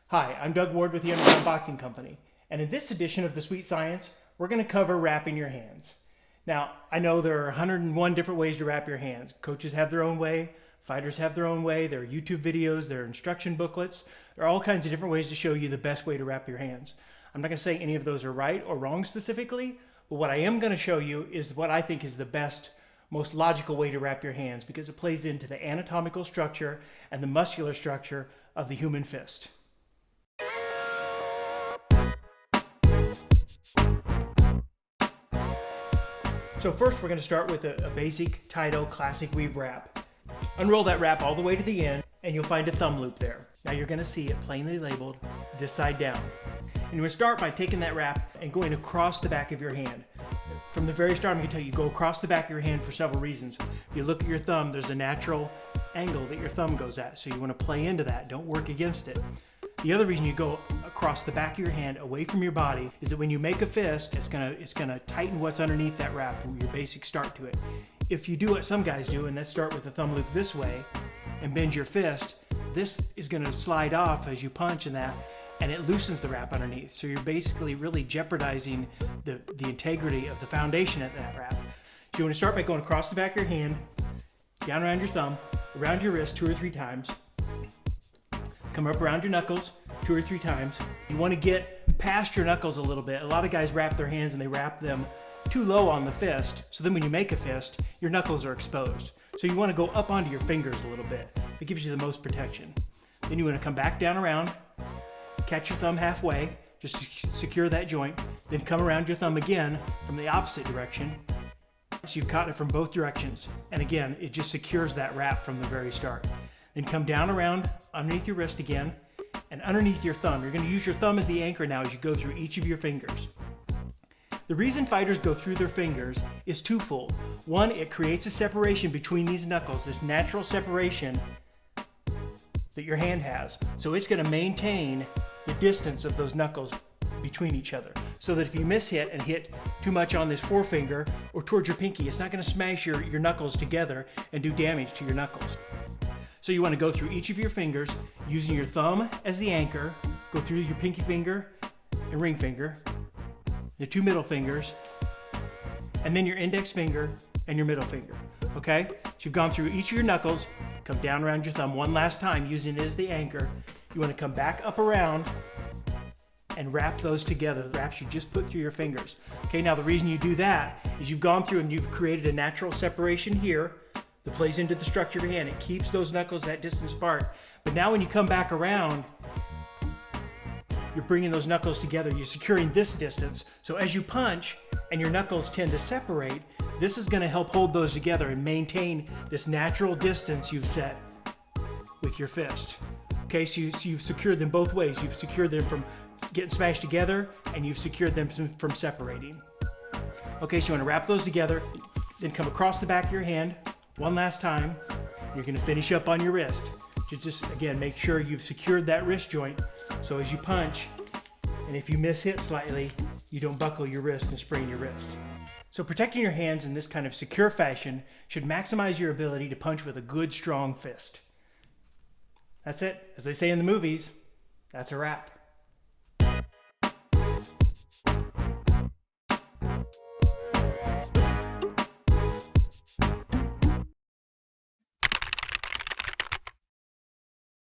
Hi, I'm Doug Ward with the Underground Boxing Company, and in this edition of The Sweet Science, we're going to cover wrapping your hands. Now, I know there are 101 different ways to wrap your hands. Coaches have their own way, fighters have their own way, there are YouTube videos, there are instruction booklets, there are all kinds of different ways to show you the best way to wrap your hands. I'm not going to say any of those are right or wrong specifically, but what I am going to show you is what I think is the best, most logical way to wrap your hands because it plays into the anatomical structure and the muscular structure of the human fist. So first we're going to start with a basic Taito classic weave wrap. Unroll that wrap all the way to the end and you'll find a thumb loop there. Now you're going to see it plainly labeled this side down. And you're going to start by taking that wrap and going across the back of your hand. From the very start, I'm going to tell you, go across the back of your hand for several reasons. If you look at your thumb, there's a natural angle that your thumb goes at, so you want to play into that. Don't work against it. The other reason you go across the back of your hand away from your body is that when you make a fist, it's gonna tighten what's underneath that wrap, your basic start to it. If you do what some guys do, and that's start with the thumb loop this way and bend your fist, this is gonna slide off as you punch and it loosens the wrap underneath. So you're basically really jeopardizing the integrity of the foundation of that wrap. So you wanna start by going across the back of your hand, down around your thumb, around your wrist 2 or 3 times. Come up around your knuckles 2 or 3 times. You want to get past your knuckles a little bit. A lot of guys wrap their hands and they wrap them too low on the fist. So then when you make a fist, your knuckles are exposed. So you want to go up onto your fingers a little bit. It gives you the most protection. Then you want to come back down around, catch your thumb halfway, just secure that joint. Then come around your thumb again from the opposite direction. So you've caught it from both directions. And again, it just secures that wrap from the very start. Then come down around underneath your wrist again and underneath your thumb. You're going to use your thumb as the anchor now as you go through each of your fingers. The reason fighters go through their fingers is twofold. One, it creates a separation between these knuckles, this natural separation that your hand has. So it's going to maintain the distance of those knuckles between each other. So that if you mishit and hit too much on this forefinger or towards your pinky, it's not going to smash your knuckles together and do damage to your knuckles. So you want to go through each of your fingers using your thumb as the anchor, go through your pinky finger and ring finger, the 2 middle fingers, and then your index finger and your middle finger, okay? So you've gone through each of your knuckles, come down around your thumb one last time using it as the anchor. You want to come back up around and wrap those together, the wraps you just put through your fingers. Okay, now the reason you do that is you've gone through and you've created a natural separation here that plays into the structure of your hand. It keeps those knuckles that distance apart. But now when you come back around, you're bringing those knuckles together. You're securing this distance. So as you punch and your knuckles tend to separate, this is going to help hold those together and maintain this natural distance you've set with your fist. Okay, so you've secured them both ways. You've secured them from getting smashed together and you've secured them from separating. Okay, so you want to wrap those together, then come across the back of your hand one last time. You're going to finish up on your wrist. Just again, make sure you've secured that wrist joint so as you punch, and if you miss-hit slightly, you don't buckle your wrist and sprain your wrist. So protecting your hands in this kind of secure fashion should maximize your ability to punch with a good, strong fist. That's it. As they say in the movies, that's a wrap.